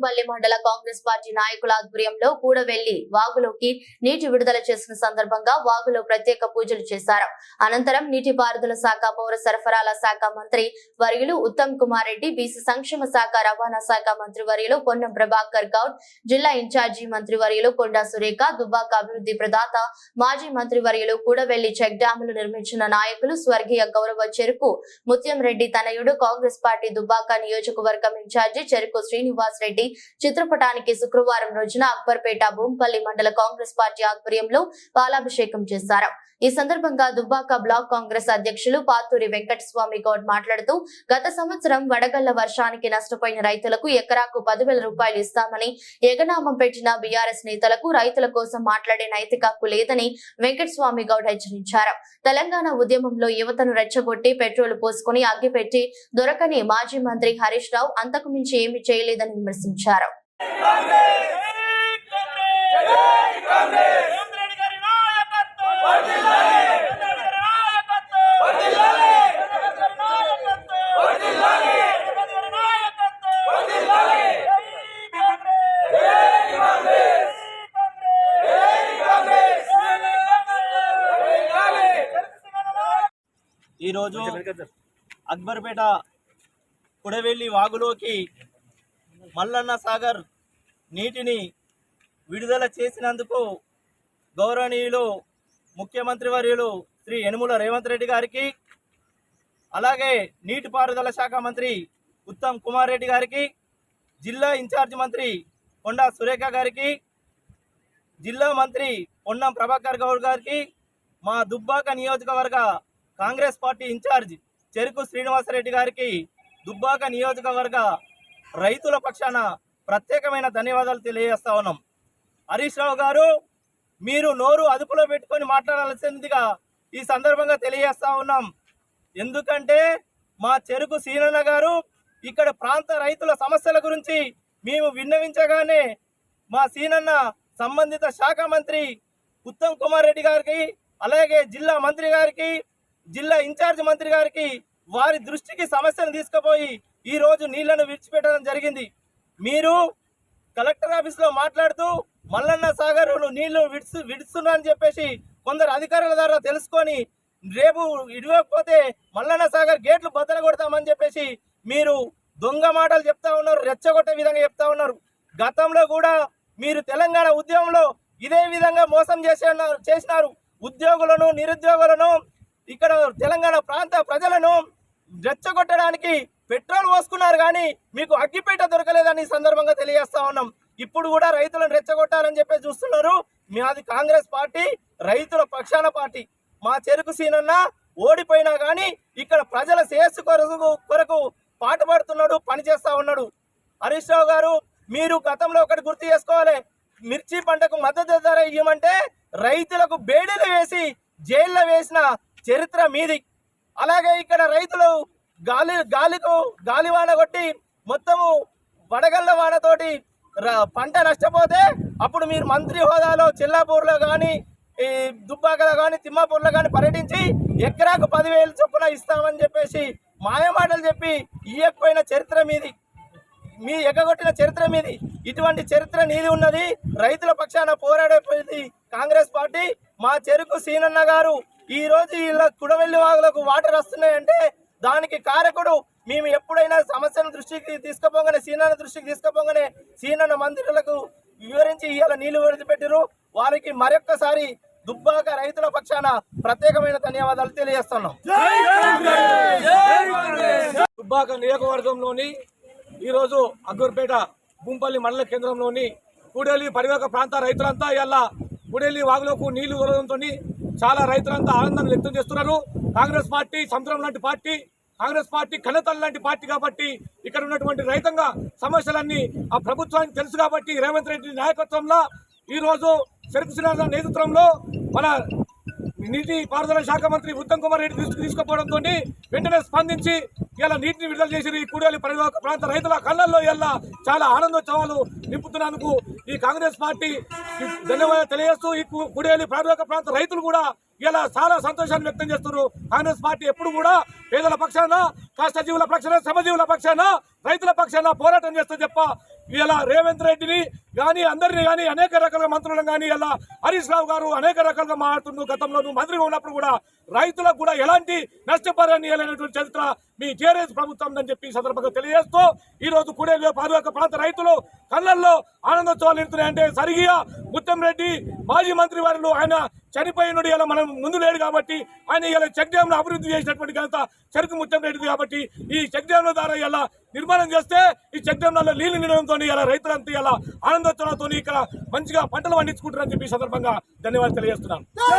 భూంపల్లి మండల కాంగ్రెస్ పార్టీ నాయకుల ఆధ్వర్యంలో కూడవెల్లి వాగులోకి నీటి విడుదల చేసిన సందర్భంగా వాగులో ప్రత్యేక పూజలు చేశారు. అనంతరం నీటిపారుదల శాఖ, పౌర సరఫరాల శాఖ మంత్రి వర్యులు ఉత్తమ్ కుమార్ రెడ్డి, బీసీ సంక్షేమ శాఖ, రవాణా శాఖ మంత్రి వర్యులు పొన్నం ప్రభాకర్ గౌడ్, జిల్లా ఇన్ఛార్జి మంత్రి వర్యులు కొండా సురేఖ, దుబ్బాక అభివృద్ధి ప్రదాత మాజీ మంత్రి వర్యులు కూడవెల్లి చెక్ డ్యాములు నిర్మించిన నాయకులు స్వర్గీయ గౌరవ చెరుకు ముత్యం రెడ్డి తనయుడు, కాంగ్రెస్ పార్టీ దుబ్బాక నియోజకవర్గం ఇన్ఛార్జి చెరుకు శ్రీనివాస్ రెడ్డి చిత్రపటానికి శుక్రవారం రోజున అక్బర్పేట భూంపల్లి మండల కాంగ్రెస్ పార్టీ ఆధ్వర్యంలో పాలాభిషేకం చేశారు. ఈ సందర్భంగా దుబ్బాక బ్లాక్ కాంగ్రెస్ అధ్యక్షులు పాతూరి వెంకటస్వామి గౌడ్ మాట్లాడుతూ, గత సంవత్సరం వడగళ్ల వర్షానికి నష్టపోయిన రైతులకు ఎకరాకు 10,000 రూపాయలు ఇస్తామని ఎగనామం పెట్టిన బీఆర్ఎస్ నేతలకు రైతుల కోసం మాట్లాడే నైతిక హక్కు లేదని వెంకటస్వామి గౌడ్ హెచ్చరించారు. తెలంగాణ ఉద్యమంలో యువతను రెచ్చగొట్టి పెట్రోల్ పోసుకుని అగ్గిపెట్టి దొరకని మాజీ మంత్రి హరీష్ రావు అంతకు మించి ఏమీ చేయలేదని విమర్శించారు. ఈరోజు అక్బర్పేట కూడవెల్లి వాగులోకి మల్లన్న సాగర్ నీటిని విడుదల చేసినందుకు గౌరవనీయులు ముఖ్యమంత్రి వర్యులు శ్రీ యనుమల రేవంత్ రెడ్డి గారికి, అలాగే నీటిపారుదల శాఖ మంత్రి ఉత్తమ్ కుమార్ రెడ్డి గారికి, జిల్లా ఇన్ఛార్జ్ మంత్రి కొండా సురేఖ గారికి, జిల్లా మంత్రి పొన్నం ప్రభాకర్ గౌడ్ గారికి, మా దుబ్బాక నియోజకవర్గ కాంగ్రెస్ పార్టీ ఇన్ఛార్జ్ చెరుకు శ్రీనివాసరెడ్డి గారికి, దుబ్బాక నియోజకవర్గ రైతుల పక్షాన ప్రత్యేకమైన ధన్యవాదాలు తెలియజేస్తా ఉన్నాం. హరీష్ రావు గారు, మీరు నోరు అదుపులో పెట్టుకొని మాట్లాడాల్సిందిగా ఈ సందర్భంగా తెలియజేస్తా ఉన్నాం. ఎందుకంటే మా చెరుకు సీనన్న గారు ఇక్కడ ప్రాంత రైతుల సమస్యల గురించి మేము విన్నవించగానే మా సీనన్న సంబంధిత శాఖ మంత్రి ఉత్తమ్ కుమార్ రెడ్డి గారికి, అలాగే జిల్లా మంత్రి గారికి, జిల్లా ఇన్ఛార్జ్ మంత్రి గారికి వారి దృష్టికి సమస్యను తీసుకుపోయి ఈరోజు నీళ్లను విడిచిపెట్టడం జరిగింది. మీరు కలెక్టర్ ఆఫీస్లో మాట్లాడుతూ మల్లన్న సాగర్ నీళ్లు విడుస్తున్నారని చెప్పేసి కొందరు అధికారుల ద్వారా తెలుసుకొని రేపు ఇడవకపోతే మల్లన్న సాగర్ గేట్లు బద్దలు కొడతామని చెప్పేసి మీరు దొంగ మాటలు చెప్తా ఉన్నారు, రెచ్చగొట్టే విధంగా చెప్తా ఉన్నారు. గతంలో కూడా మీరు తెలంగాణ ఉద్యమంలో ఇదే విధంగా మోసం చేసినారు. ఉద్యోగులను, నిరుద్యోగులను, ఇక్కడ తెలంగాణ ప్రాంత ప్రజలను రెచ్చగొట్టడానికి పెట్రోల్ పోసుకున్నారు, కానీ మీకు అగ్గిపేట దొరకలేదని సందర్భంగా తెలియజేస్తా ఉన్నాం. ఇప్పుడు కూడా రైతులను రెచ్చగొట్టాలని చెప్పి చూస్తున్నారు. మాది కాంగ్రెస్ పార్టీ, రైతుల పక్షాన పార్టీ. మా చెరుకు సీనన్న ఓడిపోయినా కానీ ఇక్కడ ప్రజల శ్రేయస్సు కొరకు పాటుపడుతున్నాడు, పనిచేస్తా ఉన్నాడు. హరీష్ రావు గారు, మీరు గతంలో ఒకటి గుర్తు చేసుకోవాలి. మిర్చి పంటకు మద్దతు ధర ఇవ్వమంటే రైతులకు బేడీలు వేసి జైల్లో వేసిన చరిత్ర మీది. అలాగే ఇక్కడ రైతులు గాలివాన కొట్టి మొత్తము వడగళ్ల వానతోటి పంట నష్టపోతే అప్పుడు మీరు మంత్రి హోదాలో చెల్లాపూర్లో కానీ, ఈ దుబ్బాకలో కానీ, తిమ్మాపూర్లో కానీ పర్యటించి ఎకరాకు 10,000 చొప్పున ఇస్తామని చెప్పేసి మాయమాటలు చెప్పి ఇయ్యకపోయిన చరిత్ర మీది, మీ ఎగ్గొట్టిన చరిత్ర మీది. ఇటువంటి చరిత్ర నీది ఉన్నది. రైతుల పక్షాన పోరాడేది కాంగ్రెస్ పార్టీ. మా చెరుకు సీనన్న గారు ఈ రోజు ఇలా కూడవెల్లి వాగులకు వాటర్ వస్తున్నాయంటే దానికి కారకుడు మేము ఎప్పుడైనా సమస్యను దృష్టికి తీసుకుపోగానే, సీనన్న దృష్టికి తీసుకుపోగానే సీనన్న మంత్రులకు వివరించి ఇవాళ నీళ్లు విడిచిపెట్టారు. వారికి మరొక్కసారి దుబ్బాక రైతుల పక్షాన ప్రత్యేకమైన ధన్యవాదాలు తెలియజేస్తున్నాం. దుబ్బాక నియోజకవర్గంలోని ఈరోజు అక్బర్పేట భూంపల్లి మండల కేంద్రంలోని కూడలి పరివాహక ప్రాంత రైతులంతా ఇలా కూడలి వాగులకు నీళ్లు వదలడంతో చాలా రైతులంతా ఆనందాన్ని వ్యక్తం చేస్తున్నారు. కాంగ్రెస్ పార్టీ సముద్రం లాంటి పార్టీ, కాంగ్రెస్ పార్టీ కన్నతల్లి లాంటి పార్టీ కాబట్టి ఇక్కడ ఉన్నటువంటి రైతాంగ సమస్యలన్నీ ఆ ప్రభుత్వానికి తెలుసు కాబట్టి రేవంత్ రెడ్డి నాయకత్వంలో ఈరోజు చెరుకు శ్రీనివాస నేతృత్వంలో మన నీటి పారుదల శాఖ మంత్రి ఉత్తమ్ కుమార్ రెడ్డి దృష్టికి తీసుకుపోవడంతో వెంటనే స్పందించి ఇలా నీటిని విడుదల చేసి ఈ కూడలి పరివాహక ప్రాంత రైతుల కళ్ళల్లో ఇలా చాలా ఆనందోత్సవాలు నింపుతున్నందుకు ఈ కాంగ్రెస్ పార్టీ ధన్యవాదాలు తెలియజేస్తూ ఈ కూడలి పరివాహక ప్రాంత రైతులు కూడా ఇలా చాలా సంతోషాన్ని వ్యక్తం చేస్తున్నారు. కాంగ్రెస్ పార్టీ ఎప్పుడు కూడా పేదల పక్షాన, కష్టజీవుల పక్షాన, శ్రమజీవుల పక్షాన, రైతుల పక్షాన పోరాటం చేస్తూ ఇలా రేవంత్ రెడ్డిని కానీ అందరినీ కానీ అనేక రకాల మంత్రులను కానీ ఇలా హరీష్ రావు గారు అనేక రకాలుగా మాట్లాడుతున్నారు. గతంలో నువ్వు మంత్రిగా ఉన్నప్పుడు కూడా రైతులకు కూడా ఎలాంటి నష్టపరిహారం ఇవ్వలేనటువంటి చరిత్ర మీ టీఆర్ఎస్ ప్రభుత్వం అని చెప్పి సందర్భంగా తెలియజేస్తూ ఈ రోజు కూడేరు పారివాక ప్రాంత రైతులు కళ్ళల్లో ఆనందోత్సవాలు నిలుతున్నాయంటే సరిగ్గా ముత్తంరెడ్డి మాజీ మంత్రి వారిలో ఆయన చనిపోయినడు ఇలా మనం ముందు లేడు కాబట్టి ఆయన ఇలా చెక్ డ్యామ్ అభివృద్ధి చేసినటువంటి ఘనత చెరుకు ముత్తంరెడ్డిది కాబట్టి ఈ చెక్ డ్యామ్ల ద్వారా ఇలా నిర్మాణం చేస్తే ఈ చెక్ డ్యామ్లలో నీళ్లు నిలడంతో ఇలా రైతులంతా ఇలా ఆనందోత్సవాలతో ఇక్కడ మంచిగా పంటలు పండించుకుంటారని చెప్పి సందర్భంగా ధన్యవాదాలు తెలియజేస్తున్నాను.